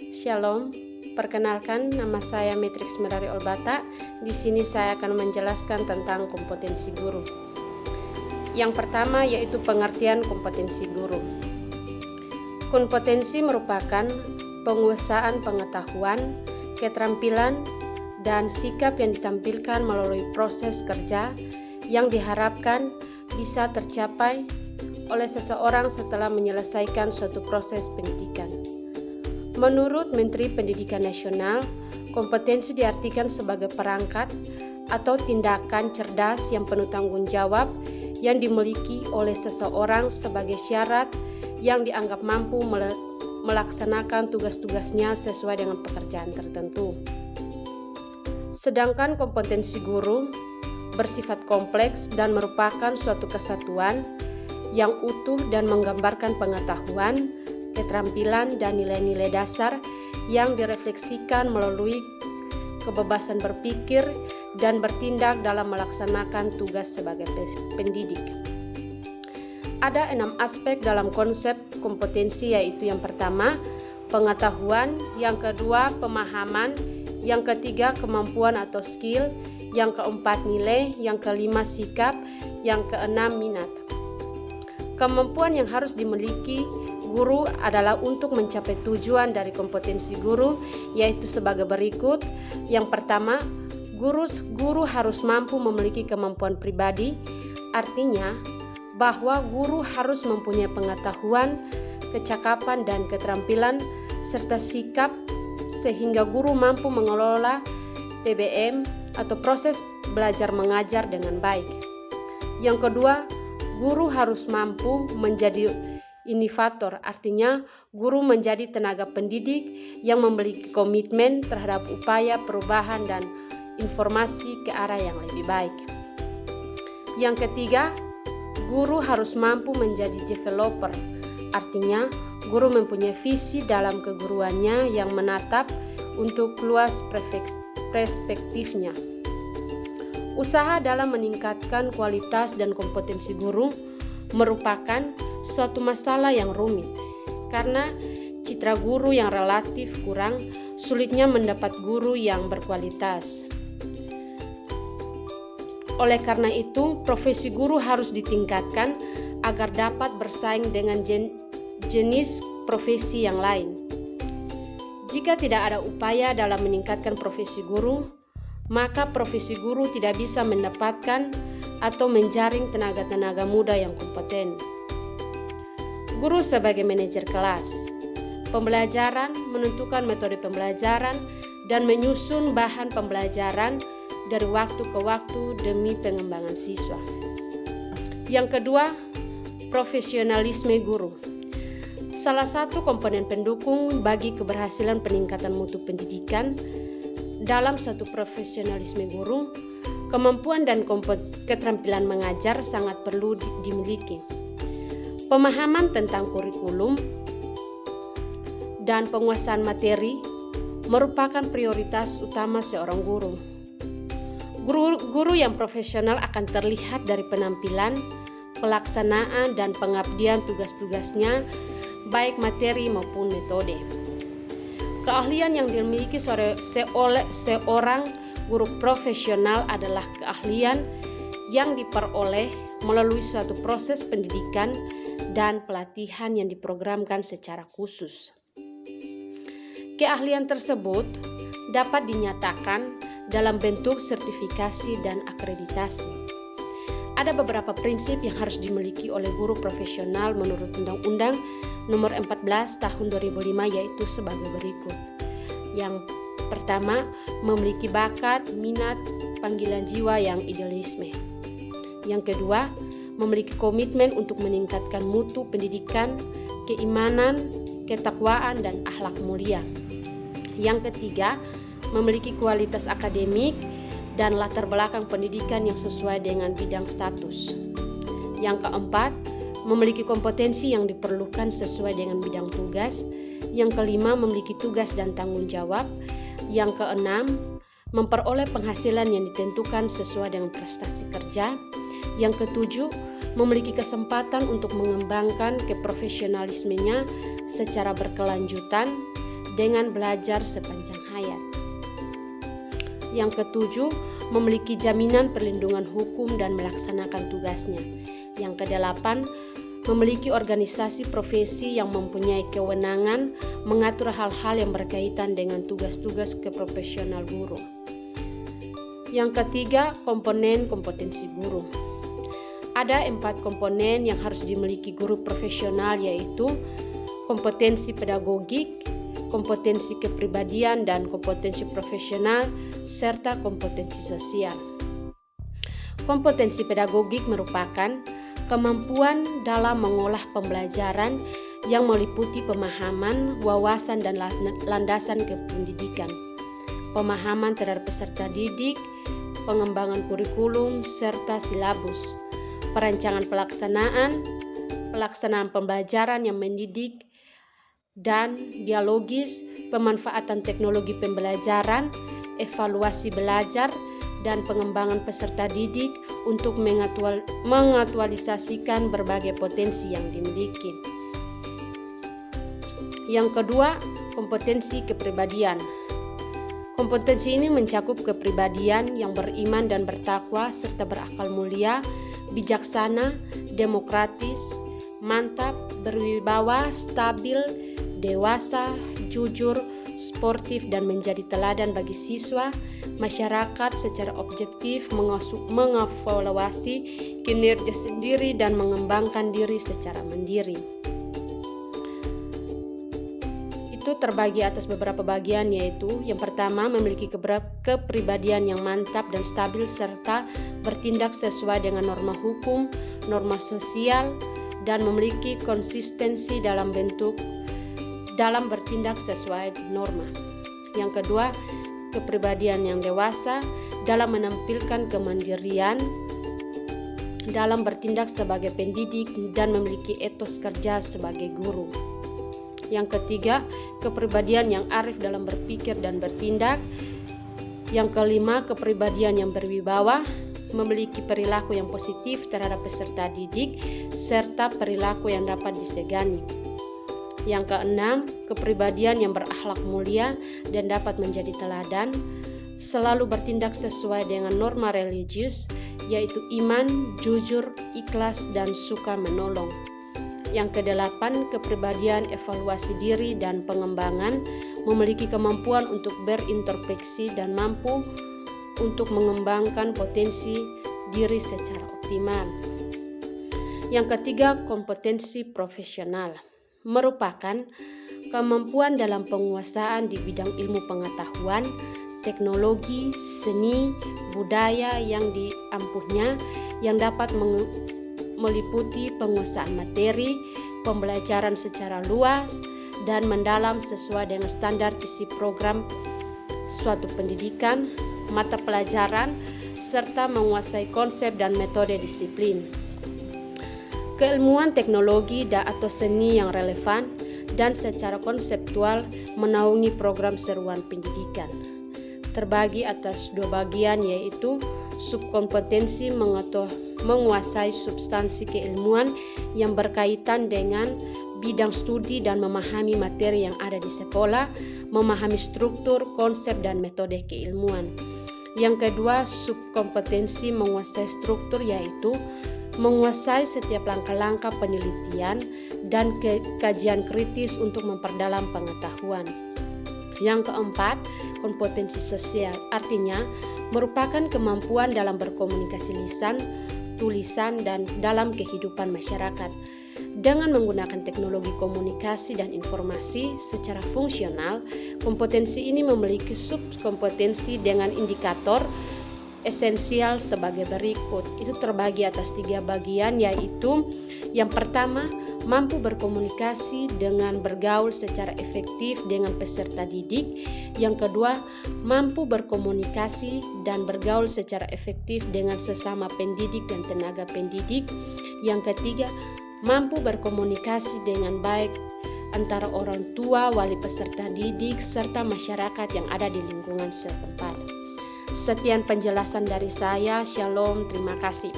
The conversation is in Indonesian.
Shalom, perkenalkan nama saya Matrix Merari Olbata. Di sini saya akan menjelaskan tentang kompetensi guru. Yang pertama yaitu pengertian kompetensi guru. Kompetensi merupakan penguasaan pengetahuan, keterampilan, dan sikap yang ditampilkan melalui proses kerja yang diharapkan bisa tercapai oleh seseorang setelah menyelesaikan suatu proses pendidikan. Menurut Menteri Pendidikan Nasional, kompetensi diartikan sebagai perangkat atau tindakan cerdas yang penuh tanggung jawab yang dimiliki oleh seseorang sebagai syarat yang dianggap mampu melaksanakan tugas-tugasnya sesuai dengan pekerjaan tertentu. Sedangkan kompetensi guru bersifat kompleks dan merupakan suatu kesatuan yang utuh dan menggambarkan pengetahuan, keterampilan, dan nilai-nilai dasar yang direfleksikan melalui kebebasan berpikir dan bertindak dalam melaksanakan tugas sebagai pendidik. Ada 6 aspek dalam konsep kompetensi, yaitu yang pertama, pengetahuan, yang kedua, pemahaman, yang ketiga, kemampuan atau skill, yang keempat, nilai, yang kelima, sikap, yang keenam, minat. Kemampuan yang harus dimiliki guru adalah untuk mencapai tujuan dari kompetensi guru, yaitu sebagai berikut. Yang pertama, guru harus mampu memiliki kemampuan pribadi, artinya bahwa guru harus mempunyai pengetahuan, kecakapan, dan keterampilan serta sikap sehingga guru mampu mengelola PBM atau proses belajar mengajar dengan baik. Yang kedua, guru harus mampu menjadi inovator, artinya guru menjadi tenaga pendidik yang memiliki komitmen terhadap upaya perubahan dan informasi ke arah yang lebih baik. Yang ketiga, guru harus mampu menjadi developer, artinya guru mempunyai visi dalam keguruannya yang menatap untuk luas perspektifnya. Usaha dalam meningkatkan kualitas dan kompetensi guru merupakan suatu masalah yang rumit, karena citra guru yang relatif kurang, sulitnya mendapat guru yang berkualitas. Oleh karena itu, profesi guru harus ditingkatkan agar dapat bersaing dengan jenis profesi yang lain. Jika tidak ada upaya dalam meningkatkan profesi guru, maka profesi guru tidak bisa mendapatkan atau menjaring tenaga-tenaga muda yang kompeten. Guru sebagai manajer kelas, pembelajaran, menentukan metode pembelajaran, dan menyusun bahan pembelajaran dari waktu ke waktu demi pengembangan siswa. Yang kedua, profesionalisme guru. Salah satu komponen pendukung bagi keberhasilan peningkatan mutu pendidikan dalam suatu profesionalisme guru, kemampuan dan keterampilan mengajar sangat perlu dimiliki. Pemahaman tentang kurikulum dan penguasaan materi merupakan prioritas utama seorang guru. Guru yang profesional akan terlihat dari penampilan, pelaksanaan, dan pengabdian tugas-tugasnya, baik materi maupun metode. Keahlian yang dimiliki oleh seorang guru profesional adalah keahlian yang diperoleh melalui suatu proses pendidikan dan pelatihan yang diprogramkan secara khusus. Keahlian tersebut dapat dinyatakan dalam bentuk sertifikasi dan akreditasi. Ada beberapa prinsip yang harus dimiliki oleh guru profesional menurut Undang-Undang Nomor 14 Tahun 2005, yaitu sebagai berikut. Yang pertama, memiliki bakat, minat, panggilan jiwa yang idealisme. Yang kedua, memiliki komitmen untuk meningkatkan mutu pendidikan, keimanan, ketakwaan, dan akhlak mulia. Yang ketiga, memiliki kualitas akademik dan latar belakang pendidikan yang sesuai dengan bidang status. Yang keempat, memiliki kompetensi yang diperlukan sesuai dengan bidang tugas. Yang kelima, memiliki tugas dan tanggung jawab. Yang keenam, memperoleh penghasilan yang ditentukan sesuai dengan prestasi kerja. Yang ketujuh, memiliki kesempatan untuk mengembangkan keprofesionalismenya secara berkelanjutan. dengan belajar sepanjang hayat. Yang ketujuh, memiliki jaminan perlindungan hukum dan melaksanakan tugasnya. Yang kedelapan, memiliki organisasi profesi yang mempunyai kewenangan mengatur hal-hal yang berkaitan dengan tugas-tugas keprofesional guru. Yang ketiga, komponen kompetensi guru. Ada 4 komponen yang harus dimiliki guru profesional, yaitu kompetensi pedagogik, kompetensi kepribadian dan kompetensi profesional, serta kompetensi sosial. Kompetensi pedagogik merupakan kemampuan dalam mengolah pembelajaran yang meliputi pemahaman, wawasan, dan landasan kependidikan, pemahaman terhadap peserta didik, pengembangan kurikulum, serta silabus, perancangan pelaksanaan pembelajaran yang mendidik dan dialogis, pemanfaatan teknologi pembelajaran, evaluasi belajar, dan pengembangan peserta didik untuk mengaktualisasikan berbagai potensi yang dimiliki. Yang kedua, kompetensi kepribadian. Kompetensi ini mencakup kepribadian yang beriman dan bertakwa serta berakal mulia, bijaksana, demokratis, mantap, berwibawa, stabil, dewasa, jujur, sportif, dan menjadi teladan bagi siswa, masyarakat secara objektif, mengevaluasi kinerja sendiri dan mengembangkan diri secara mandiri. Itu terbagi atas beberapa bagian, yaitu yang pertama, memiliki kepribadian yang mantap dan stabil serta bertindak sesuai dengan norma hukum, norma sosial, dan memiliki konsistensi dalam bertindak sesuai norma. Yang kedua, kepribadian yang dewasa dalam menampilkan kemandirian dalam bertindak sebagai pendidik dan memiliki etos kerja sebagai guru. Yang ketiga, kepribadian yang arif dalam berpikir dan bertindak. Yang kelima, kepribadian yang berwibawa, memiliki perilaku yang positif terhadap peserta didik serta perilaku yang dapat disegani. Yang keenam, kepribadian yang berakhlak mulia dan dapat menjadi teladan, selalu bertindak sesuai dengan norma religius, yaitu iman, jujur, ikhlas, dan suka menolong. Yang kedelapan, kepribadian evaluasi diri dan pengembangan, memiliki kemampuan untuk berintrospeksi dan mampu untuk mengembangkan potensi diri secara optimal. Yang ketiga, kompetensi profesional merupakan kemampuan dalam penguasaan di bidang ilmu pengetahuan, teknologi, seni, budaya yang diampuhnya, yang dapat meliputi penguasaan materi, pembelajaran secara luas dan mendalam sesuai dengan standar isi program suatu pendidikan, mata pelajaran, serta menguasai konsep dan metode disiplin. Keilmuan teknologi atau seni yang relevan dan secara konseptual menaungi program seruan pendidikan. Terbagi atas 2 bagian, yaitu subkompetensi menguasai substansi keilmuan yang berkaitan dengan bidang studi dan memahami materi yang ada di sekolah, memahami struktur, konsep, dan metode keilmuan. Yang kedua, subkompetensi menguasai struktur, yaitu menguasai setiap langkah-langkah penelitian dan kajian kritis untuk memperdalam pengetahuan. Yang keempat, kompetensi sosial, artinya merupakan kemampuan dalam berkomunikasi lisan, tulisan, dan dalam kehidupan masyarakat. Dengan menggunakan teknologi komunikasi dan informasi secara fungsional, kompetensi ini memiliki subkompetensi dengan indikator esensial sebagai berikut. Itu terbagi atas 3 bagian, yaitu yang pertama, mampu berkomunikasi dengan bergaul secara efektif dengan peserta didik. Yang kedua, mampu berkomunikasi dan bergaul secara efektif dengan sesama pendidik dan tenaga pendidik. Yang ketiga, mampu berkomunikasi dengan baik antara orang tua, wali peserta didik, serta masyarakat yang ada di lingkungan setempat. Sekian penjelasan dari saya. Shalom, terima kasih.